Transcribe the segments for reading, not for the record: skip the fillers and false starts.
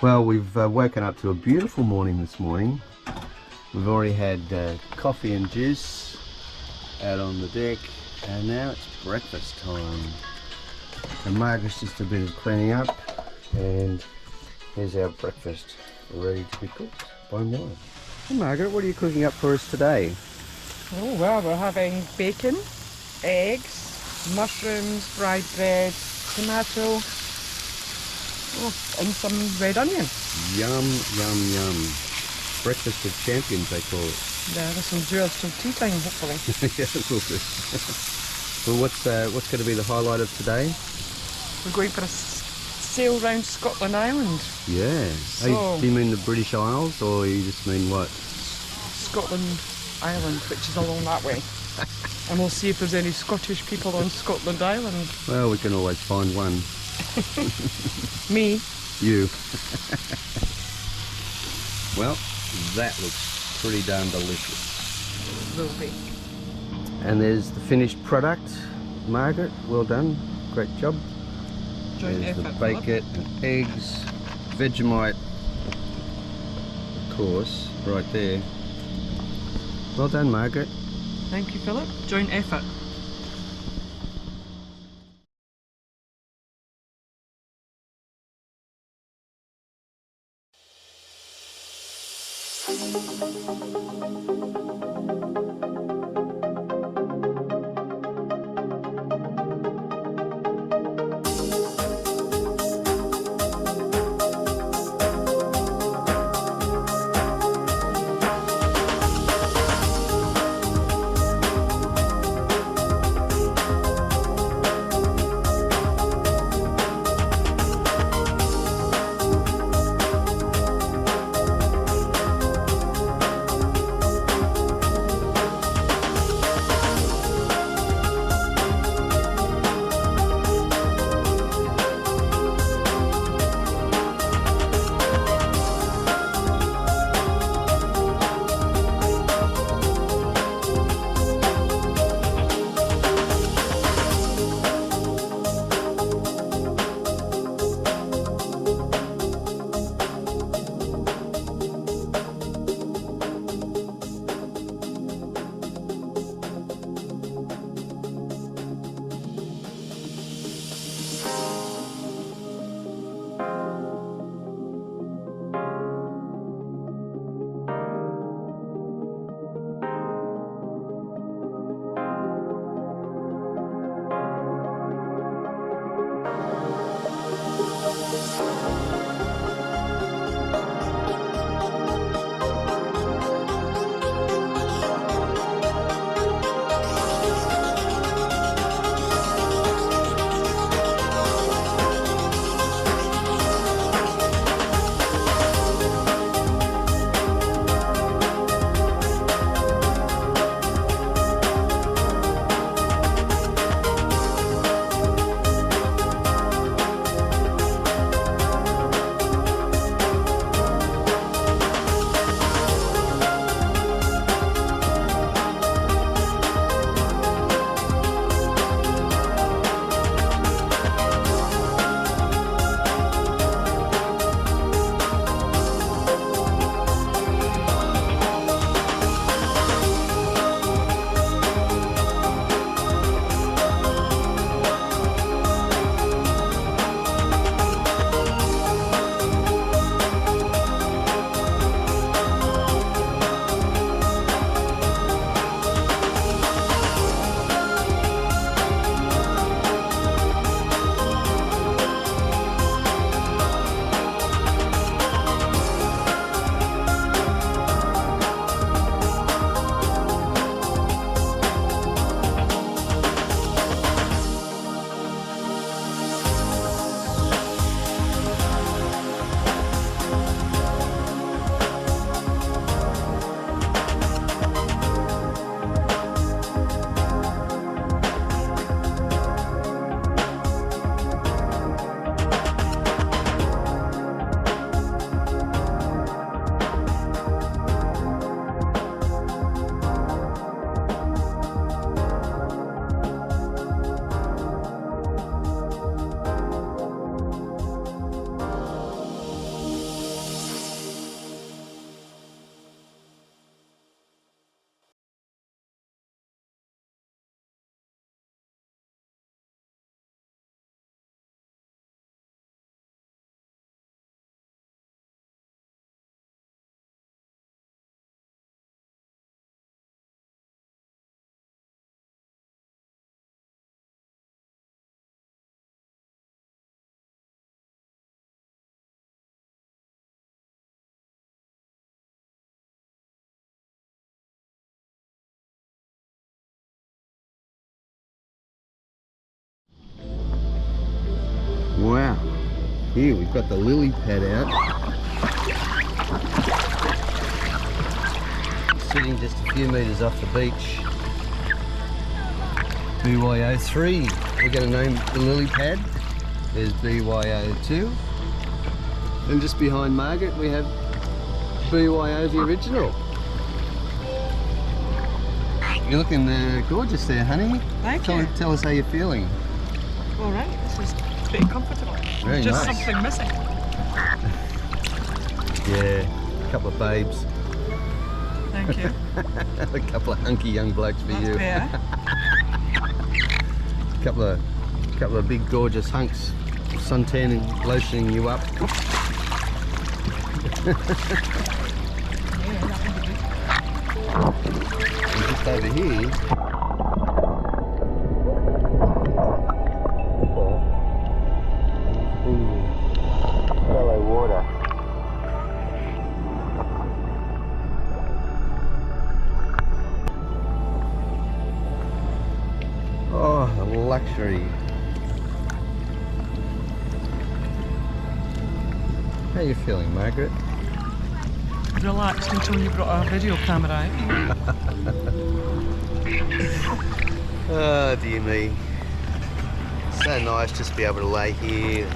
Well, we've woken up to a beautiful morning this morning. We've already had coffee and juice out on the deck, and now it's breakfast time. And Margaret's just a bit of cleaning up, and here's our breakfast ready to be cooked by Mel. Hey Margaret, what are you cooking up for us today? Oh well, we're having bacon, eggs, mushrooms, fried bread, tomato, and some red onion. Yum, yum, yum. Breakfast of champions, they call it. Yeah, there's some drills till tea time, hopefully. Yeah, it will be. Well, what's going to be the highlight of today? We're going for a sail round Scotland Island. Yeah. So, Do you mean the British Isles, or you just mean what? Scotland Island, which is along that way. And we'll see if there's any Scottish people on Scotland Island. Well, we can always find one. Me. You. Well, that looks pretty darn delicious. Will be. And there's the finished product. Margaret, well done. Great job. Joint There's effort. the bacon and eggs, Vegemite, of course, right there. Well done, Margaret. Thank you, Philip. Joint effort. Here we've got the lily pad out. Sitting just a few metres off the beach. BYO3. We're going to name the lily pad. There's BYO2. And just behind Margaret we have BYO the original. You're looking gorgeous there, honey. Thank you. Tell us how you're feeling. All right, this is pretty comfortable. Very Just nice. something missing. Yeah, a couple of babes. Thank you. A couple of hunky young blokes for you. Yeah. A couple of big gorgeous hunks suntanning, lotioning you up. And just over here. Shallow water. Oh, the luxury. How are you feeling, Margaret? Relaxed until you brought a video camera out. Oh, dear me. So nice just to be able to lay here,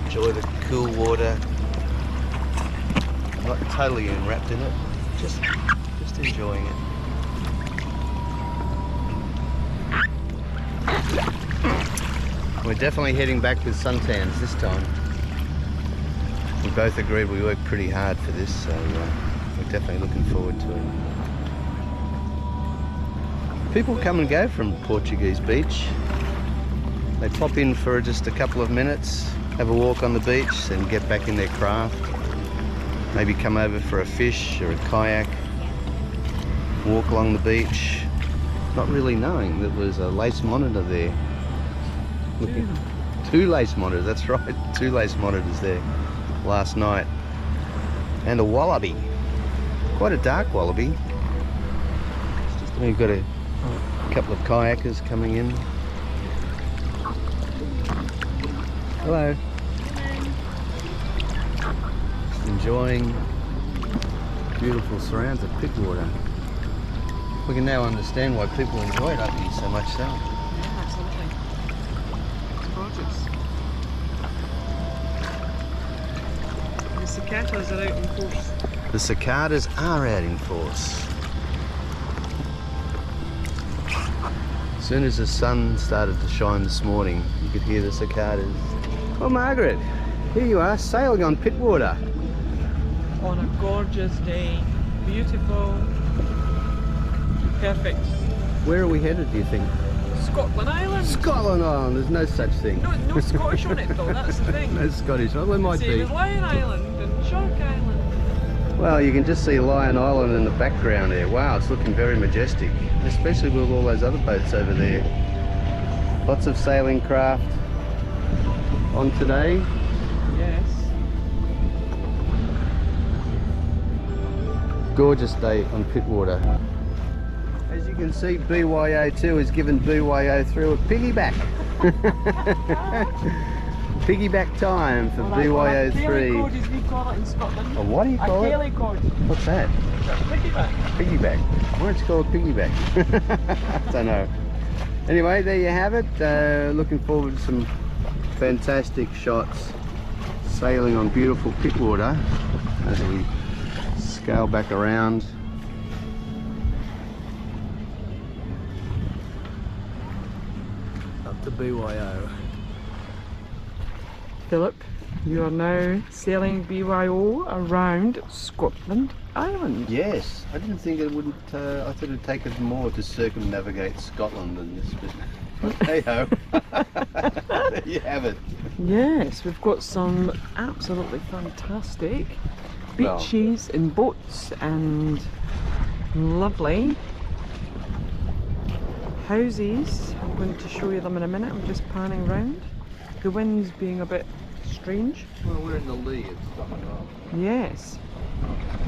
enjoy the cool water. Not totally enwrapped in it, just enjoying it. We're definitely heading back with suntans this time. We both agreed we worked pretty hard for this, so we're definitely looking forward to it. People come and go from Portuguese Beach. They pop in for just a couple of minutes, have a walk on the beach, then get back in their craft. Maybe come over for a fish or a kayak, walk along the beach, not really knowing that there was a lace monitor there. Looking, 2 lace monitors, that's right, 2 lace monitors there last night. And a wallaby, quite a dark wallaby. We've got a couple of kayakers coming in. Hello. Just enjoying beautiful surrounds of Pittwater. We can now understand why people enjoy it up here so much so. Yeah, absolutely. It's gorgeous. The cicadas are out in force. The cicadas are out in force. As soon as the sun started to shine this morning, you could hear the cicadas. Oh, Margaret, here you are, sailing on Pittwater. On a gorgeous day. Beautiful. Perfect. Where are we headed, do you think? Scotland Island. Scotland Island, there's no such thing. No Scottish on it though, that's the thing. No Scottish, well, there might Same be. as Lion Island and Shark Island. Well, you can just see Lion Island in the background there. Wow, it's looking very majestic, especially with all those other boats over there. Lots of sailing craft on today. Yes. Gorgeous day on Pittwater. As you can see, BYO2 has given BYO3 a piggyback. Piggyback time for BYO3. Cayley code as we call it in Scotland. Oh, what do you call it? Cayley code. What's that? Piggyback. Piggyback. Why don't you call it piggyback? I don't know. Anyway, there you have it. Looking forward to some fantastic shots sailing on beautiful Pittwater as we scale back around. Up to BYO. Philip, you are now sailing BYO around Scotland Island. Yes, I didn't think it wouldn't, I thought it'd take us more to circumnavigate Scotland than this, but hey ho. There you have it. Yes, we've got some absolutely fantastic beaches and boats and lovely houses. I'm going to show you them in a minute. I'm just panning round. The wind's being a bit strange. Well, we're in the lee of Scotland Island. Yes,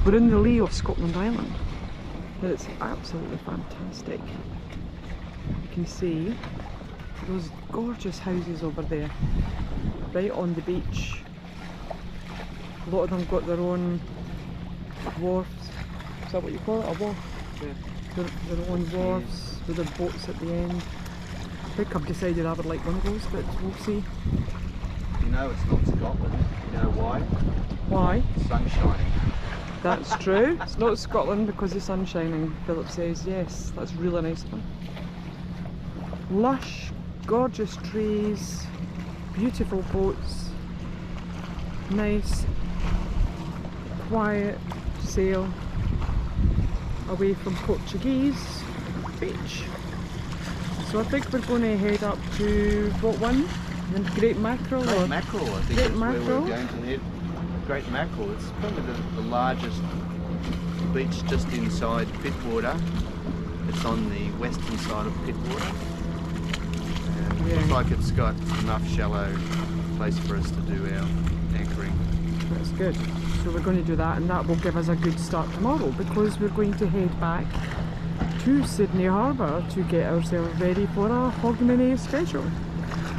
we're in the lee of Scotland Island. It's absolutely fantastic. You can see those gorgeous houses over there. right on the beach. A lot of them got their own wharfs. Is that what you call it? A wharf? Yeah. Their own wharfs with their boats at the end. I think I've decided I would like one of those, but we'll see. You know it's not Scotland. You know why? Why? The sun's shining. That's true. It's not Scotland because the sun's shining, Philip says. Yes, that's really nice of him. Lush, gorgeous trees, beautiful boats, nice, quiet sail away from Portuguese beach. So I think we're going to head up to what one? The Great Mackerel? Great or Mackerel, I think Great that's where Mackerel? we're going to head. Great Mackerel. It's probably the largest beach just inside Pittwater. It's on the western side of Pittwater. And it looks like it's got enough shallow place for us to do our anchoring. That's good. So we're going to do that, and that will give us a good start tomorrow because we're going to head back to Sydney Harbour to get ourselves ready for a Hogmanay special.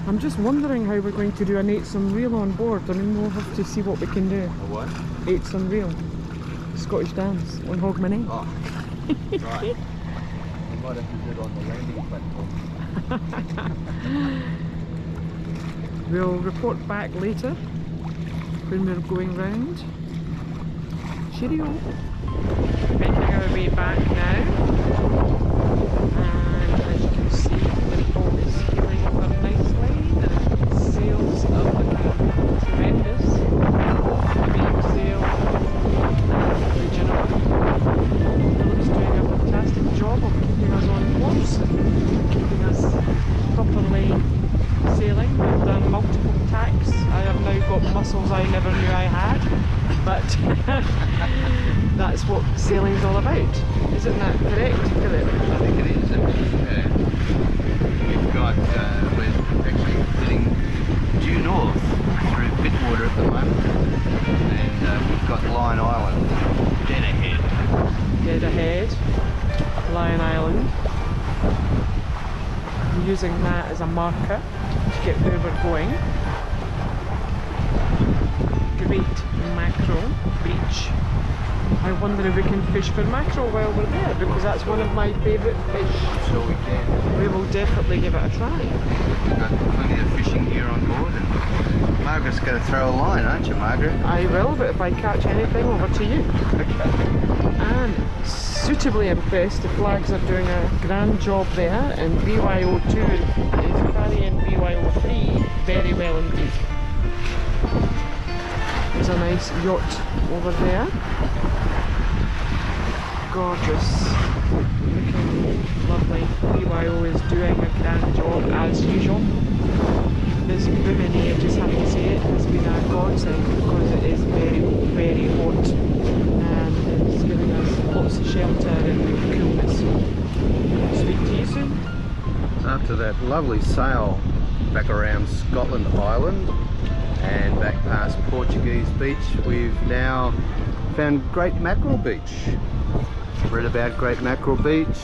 I'm just wondering how we're going to do an 8 some reel on board. I mean, we'll have to see what we can do. A what? 8 some reel. Scottish dance on Hogmanay. Oh, right. We might have to do it on the landing platform. We'll report back later when we're going round. Cheerio. Making our way back now. And as you can see, the boat is heeling over nicely. The sails of the tremendous. Main sail and original. Philip's doing a fantastic job of keeping us on course and keeping us properly sailing. We've done multiple tacks. I have now got muscles I never knew I had, but that's what sailing's all about. Isn't that correct, Philip? I think it is. We've got, we're actually heading due north through Pittwater at the moment, and we've got Lion Island dead ahead. Dead ahead, Lion Island. I'm using that as a marker to get where we're going. Great Mackerel Beach. I wonder if we can fish for mackerel while we're there, because that's one of my favourite fish. I'm sure we can. We will definitely give it a try. We've got plenty of fishing gear on board, and Margaret's going to throw a line, aren't you, Margaret? I will, but if I catch anything, over to you. And suitably impressed, the flags are doing a grand job there, and BYO2 is carrying BYO3 very well indeed. There's a nice yacht over there. Gorgeous, looking lovely. BYO is doing a grand job as usual. This Bimini, I just have to say it, has been a godsend because it is very, very hot and it's giving us lots of shelter and coolness. Speak to you soon. After that lovely sail back around Scotland Island and back past Portuguese Beach, we've now found Great Mackerel Beach. Read about Great Mackerel Beach,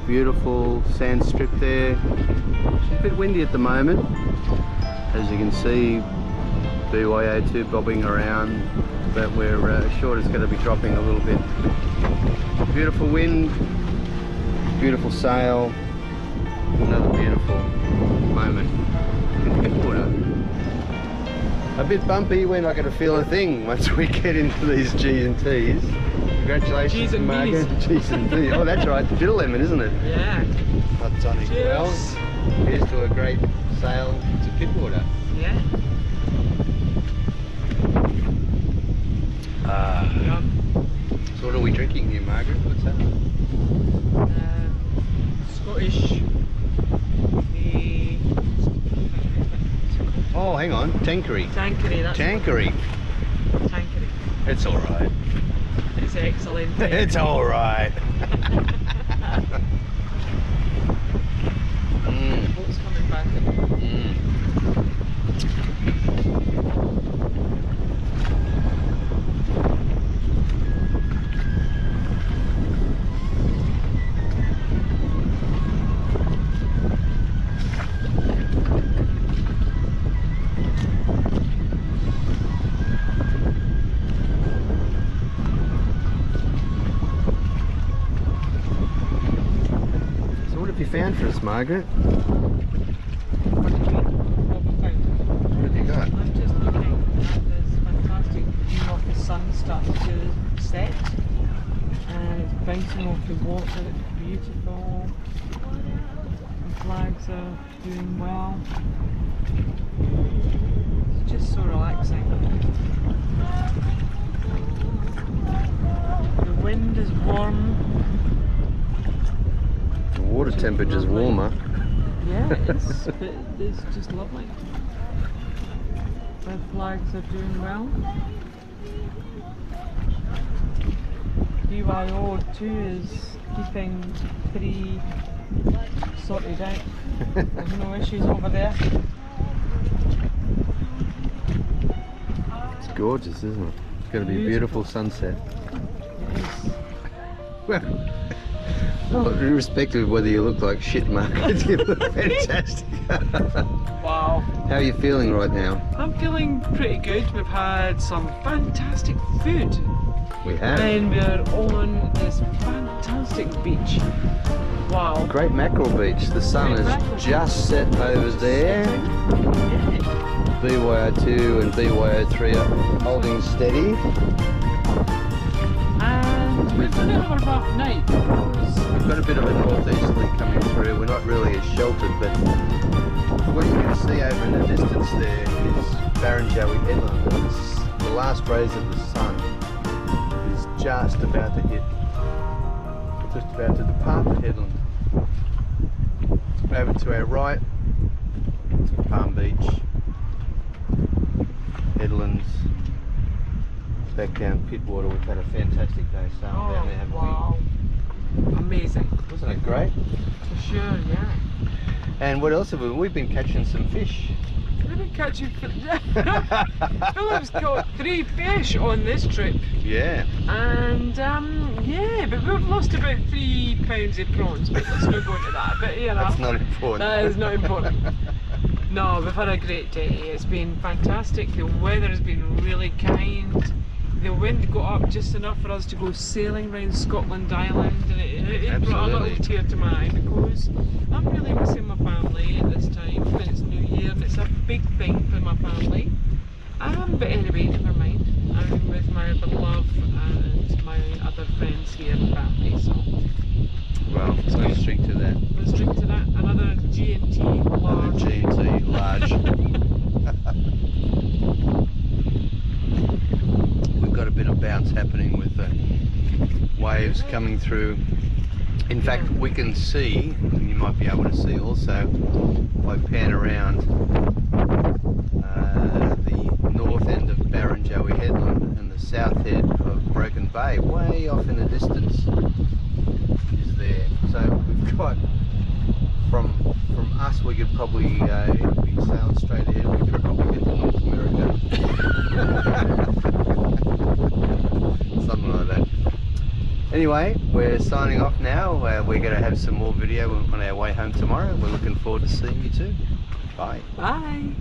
beautiful sand strip there. It's a bit windy at the moment, as you can see. BYO2 bobbing around, but we're sure it's going to be dropping a little bit. Beautiful wind, beautiful sail, another beautiful moment in Pittwater. A bit bumpy, we're not going to feel a thing once we get into these G's and T's. Congratulations, G's and Margaret. B's. G's and B's. Oh, that's right, bitter lemon, isn't it? Yeah. Not tonic. Well, Cheers. here's to a great sail to Pittwater. Yeah. Yum. So what are we drinking here, Margaret? What's that? Scottish. Oh, hang on, Tanqueray. Tanqueray, that's Tanqueray. Tanqueray. It's all right. It's excellent. It's all right. Boat's coming back in. found for us, Margaret? What do you mean? What we found? What have you got? I'm just looking at this fantastic view of the sun starting to set, and it's bouncing off the water. It's beautiful. The flags are doing well. It's just so relaxing. The wind is warm. The water temperature's warmer. Yeah, it is, but it's just lovely. Red flags are doing well. BYO 2 is keeping 3 sorted out. There's no issues over there. It's gorgeous, isn't it? It's going to be a beautiful sunset. It is. Well, irrespective of whether you look like shit, Margaret, you look fantastic. Wow. How are you feeling right now? I'm feeling pretty good. We've had some fantastic food. We have. And we're on this fantastic beach. Wow. Great Mackerel Beach. The sun Great has Mackerel just set over there. Yeah. BYO2 and BYO3 are holding steady. And we're going to have a rough night. We've got a bit of a northeasterly coming through. We're not really as sheltered, but what you can see over in the distance there is Barrenjoey Headland. The last rays of the sun is just about to depart the headland. Over to our right, Palm Beach, headlands. Back down Pittwater, we've had a fantastic day sailing down there, haven't wow. Amazing. we? Wasn't it great? For sure, yeah. And what else have we? We've been catching some fish. We've been catching Philip's caught 3 fish on this trip. Yeah. And yeah, but we've lost about 3 pounds of prawns, but let's not go into that. But you know, That's not important. that is not important. No, we've had a great day. It's been fantastic. The weather has been really kind. The wind got up just enough for us to go sailing around Scotland Island, and it brought a little tear to my eye because I'm really missing my family at this time. And it's New Year, and it's a big thing for my family. But anyway, never mind. I'm with my other love and my other friends here and family. So Well, let's drink to that. let's drink to that. Another G&T large. G&T large. We've got a bit of bounce happening with the waves coming through. In fact, we can see, and you might be able to see also, if I pan around the north end of Barrenjoey Headland and the south head of Broken Bay, way off in the distance, is there. So we've got, from us, we could probably, if we sailed straight ahead, we could probably get to North America. Something like that. Anyway, we're signing off now. We're going to have some more video on our way home tomorrow. We're looking forward to seeing you too. Bye. Bye.